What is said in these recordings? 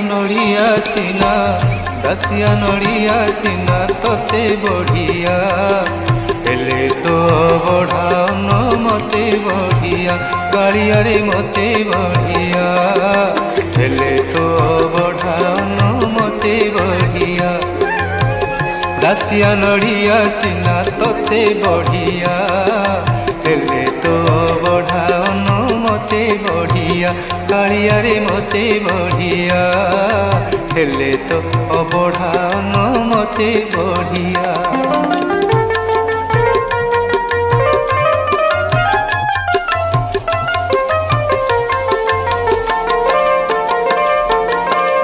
नड़िया सीना तोते बढ़िया हेले तो बढ़ाउन मते बढ़िया कालिया रे मते बढ़िया हेले तो बढ़ाउन मते बढ़िया दासिया नड़िया सीना तोते बढ़िया हेले तो बढ़ाउन मते बढ़िया कालिया रे मते बढ़िया हेले तो बढ़ाउन मते बढ़िया।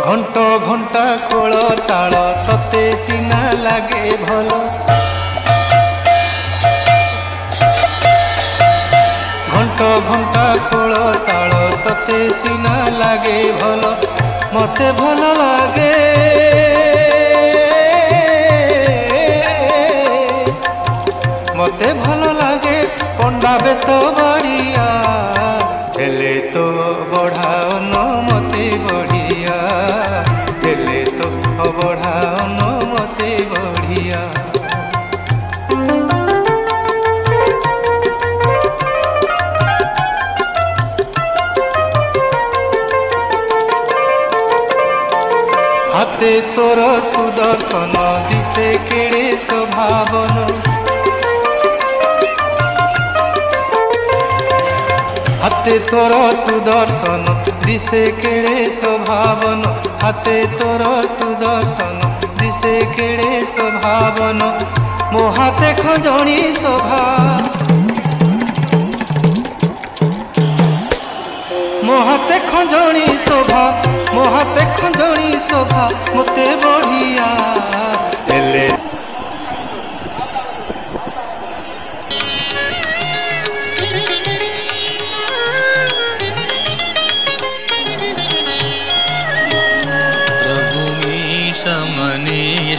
घंट घंटा खोल ताल तते सीना लागे भल घंट घंटा खोल ताल तते सीना लागे भल मते भल लागे मते भल लागे पंडा बेत बढ़िया हेले तो बढ़ाउन मते बढ़िया हेले तो बढ़ाउन मते बढ़िया। हाथे तोर सुदर्शन दिसे केड़े स्वभावन हाथे तोर सुदर्शन दिसे केड़े स्वभावन हाथे तोर सुदर्शन दिसे केड़े स्वभावन मो हाथे खंजणी शोभा मो हाथे खंजणी शोभा मो हाथे खंजणी शोभा मते बढ़िया हेले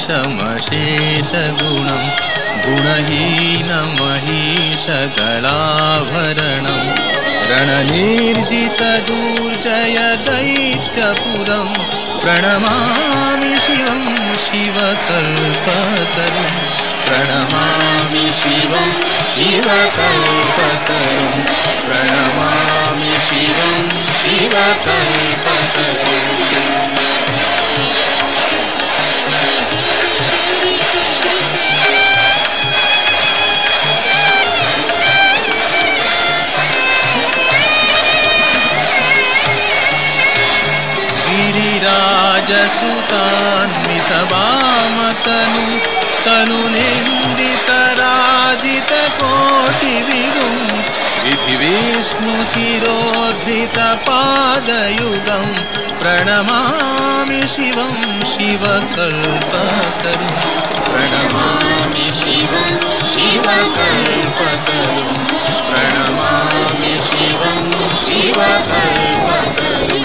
मनीषमशेष गुणं गुणहीनमहीषगलाभरणं रणनिर्जितदुर्जय दैत्यपुरं प्रणमामि शिवं शिवकल्पतरुं प्रणमामि शिवं शिवकल्पतरुं प्रणमामि शिवं शिवकल्पतरुं। गिरिराजसुतान्वितवामतनु तनुनिन्दितराजितकोटिविदुं विधिविष्णुशिरोद्धृतपादयुगं प्रणमामि शिवं शिवकल्पतरुं प्रणमामि शिवं शिवकल्पतरुं प्रणमामि शिवं शिवकल्पतरुं।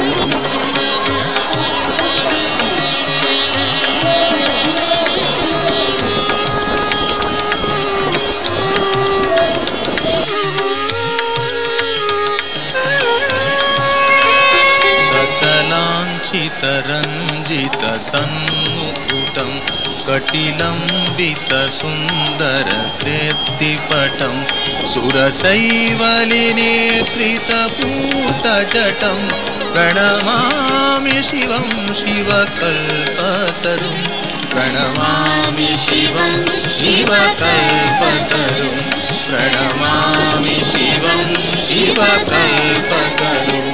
रंजित सन्मुकुटं कटिलंबित सुंदर कृत्तिपटं सुरसैवलिनेत्रितपूतजटं प्रणमामि शिवं शिवकल्पतरुं प्रणमामि शिवं शिवकल्पतरुं प्रणमामि शिवं शिवकल्पतरुं।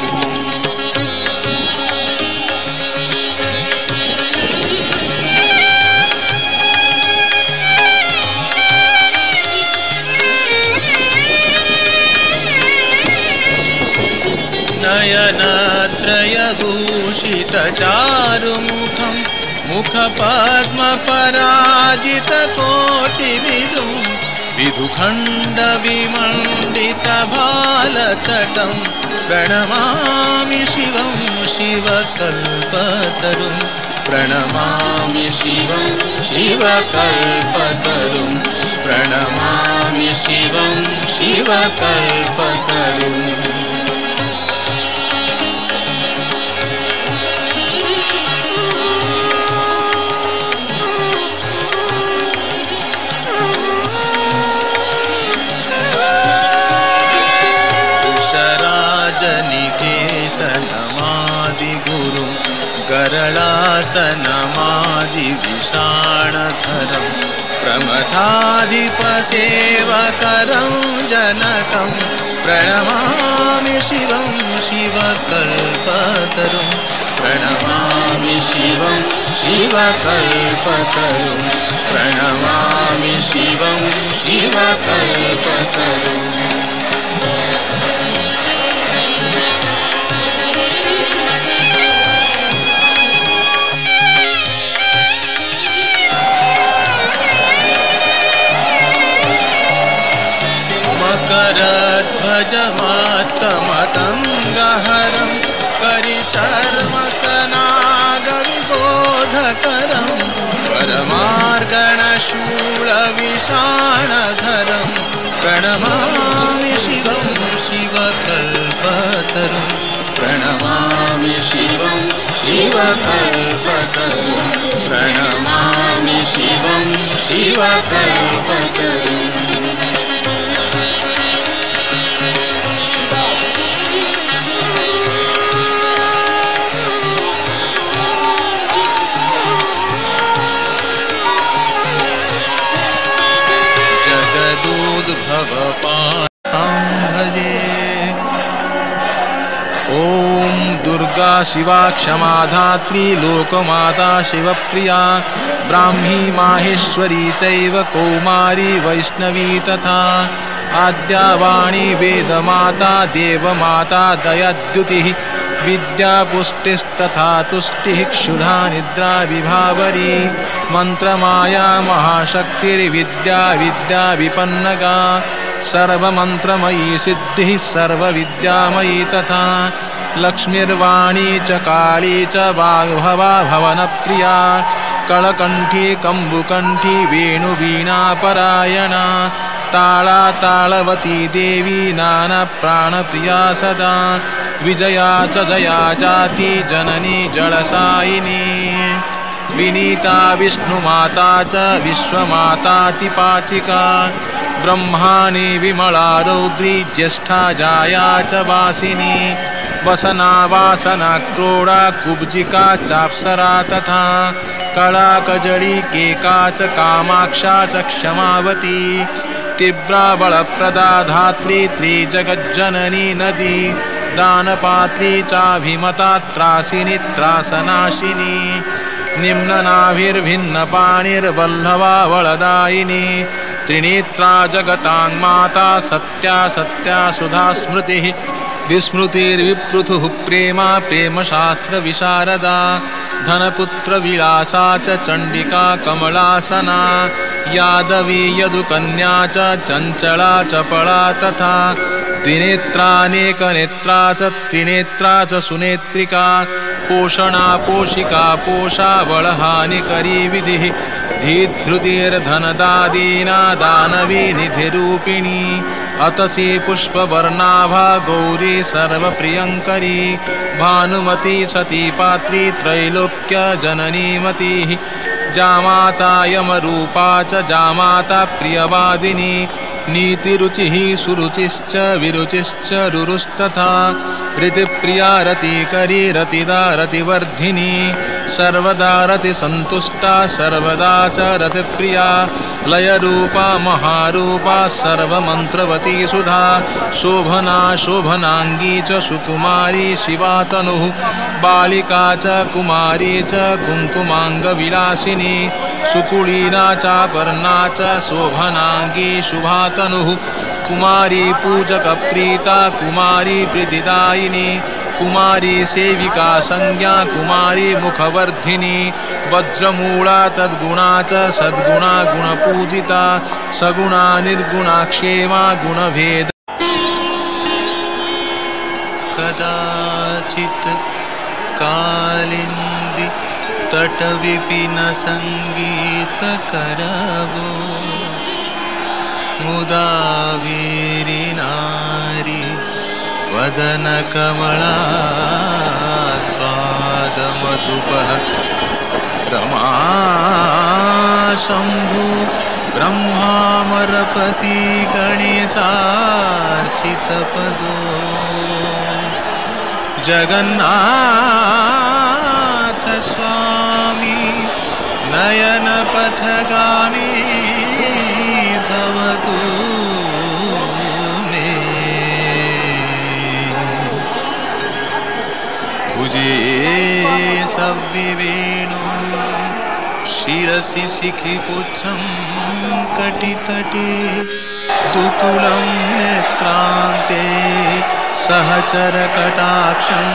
नयनत्रयभूषितचारुमुखं मुखपद्मपराजितकोटिविदुं विधुखण्डविमण्डितभालतटं प्रणमामि शिवं शिवकल्पतरुं प्रणमामि शिवं शिवकल्पतरुं प्रणमामि शिवं शिवकल्पतरुं। प्रसन्नमादिविषाणधरं प्रमथाधिपसेवकरं जनकं प्रणमामि शिवं शिवकल्पतरुं प्रणमामि शिवं शिवकल्पतरुं प्रणमामि शिवं शिवकल्पतरुं मकरध्वजमात्तमतङ्गहरं करिचर्मसनागविबोधकरं परमार्गणशूलविषाणधरं प्रणमामि शिवं शिवकल्पतरुं प्रणमामि शिवं शिवकल्पतरुं प्रणमामि शिवं शिवकल्पतरुं भजे। ॐ दुर्गा शिवा क्षमा धात्री लोकमाता शिवप्रिया ब्राह्मी माहेश्वरी चैव कौमारी वैष्णवी तथा आद्या वाणी वेदमाता देवमाता दयाद्युतिः विद्यापुष्टिस्तथा तुष्टिः क्षुधा निद्रा विभावरी मंत्रमाया महाशक्तिर्विद्या विद्या विपन्नगा सर्वमंत्रमयी सिद्धिः सर्वविद्यामयी तथा लक्ष्मीर्वाणी च काली च वाग्भवा भवनप्रिया कलकण्ठी कम्बुकण्ठी वेणुवीणापरायणा ताला तालवती देवी नानाप्राणप्रिया सदा विजया च जया चाति जननी जलसायिनी विनीता विष्णुमाता च विश्वमातातिपाचिका ब्रह्माणि विमला रौद्री ज्येष्ठा जाया च वासिनी वसना वासना क्रोडा कुब्जिका चाप्सरा तथा कला कजड़ी केका च कामाक्षा च क्षमावती तीव्रा बलप्रदा धात्री त्रिजगज्जननी नदी दानपात्री चाभिमता त्रासिनी त्रासनाशिनी निम्ननाभिर्भिन्नपाणिर्वल्लभा वलदायिनी त्रिनेत्रा जगतान्माता सत्या सत्या सुधा स्मृतिः विस्मृतिर्विपृथुः प्रेमा प्रेमशास्त्र विशारदा धनपुत्र विलासा च चण्डिका कमलासना यादवी यदुकन्या च चञ्चला चपला तथा द्विनेत्रानेकनेत्रा च त्रिनेत्रा च सुनेत्रिका पोषणा पोषिका पोषा बलहानिकरी विधिः धीधृतिर्धनदादीना दानवी निधिरूपिणी अतसी पुष्पवर्णाभा गौरी सर्वप्रियङ्करी भानुमती सती पात्री त्रैलोक्य जननीमती जामाता यमरूपा च जामाता प्रियवादिनी नीतिरुचिः सुरुचिश्च विरुचिश्च रुरुस्तथा रतिप्रिया रतिकरी रतिदा रतिवर्धिनी सर्वदा रतिसन्तुष्टा सर्वदा च रतिप्रिया लयरूपा महारूपा सर्वमन्त्रवती सुधा शोभना शोभनांगी च सुकुमारी शिवा तनुः बालिका च कुमारी च कुङ्कुमाङ्गविलासिनी सुकुलीना चापर्णा च शोभनांगी शुभा तनुः कुमारी पूजकप्रीता कुमारी प्रीतिदायिनी कुमारी सेविका संज्ञा कुमारी मुखवर्धिनी वज्रमूला तद्गुणा च सद्गुणा गुणपूजिता सगुणा निर्गुणा क्षेमा गुणभेद कदाचित् कालिंदी तटविपिन संगीतकरवो मुदा वीरिनारी वदन कमला स्वादमधुपः रमा शंभु ब्रह्मामरपति गणेशार्चितपदो जगन्नाथ स्वामी नयनपथगामी भवतु मे भुजे सव्विवेणुं शिरसि शिखिपुच्छं कटितटे तुतुलं नेत्रान्ते सहचरकटाक्षं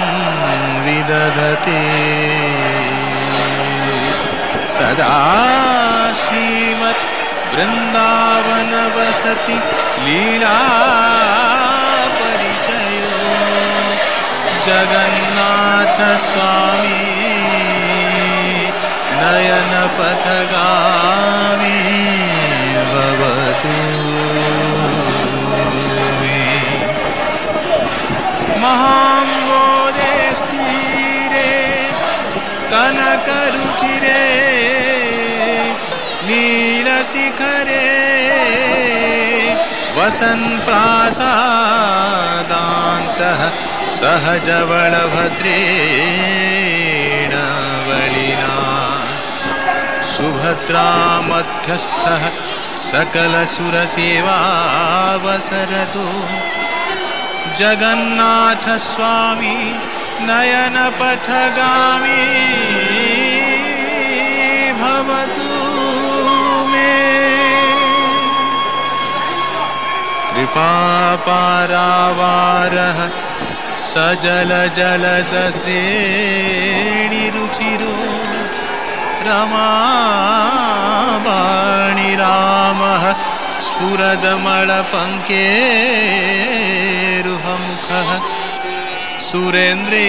विदधते सदा श्रीमत् वृन्दावन वसति लीला परिचयो जगन्नाथ स्वामी नयनपथगामी भवतु मे महाम्बोधे स्थिरे कनकरुचिरे नीलशिखरे वसन् प्रासादान्तः सहजवळभद्रेण बलिना सुभद्रा मध्यस्थः सकलसुरसेवावसरतो जगन्नाथ स्वामी नयनपथगामी भवतु मे कृपापारावारः सजलजलदश्रेणिरुचिरो रमाबाणिरामः स्फुरदमलपङ्केरुहमुखः सुरेन्द्रैराराध्यः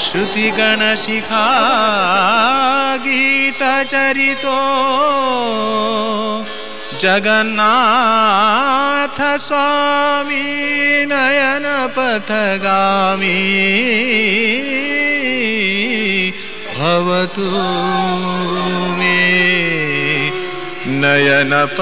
श्रुतिगणशिखा गीतचरितो जगन्नाथ स्वामी नयनपथगामी भवतु मे नयनपथगामी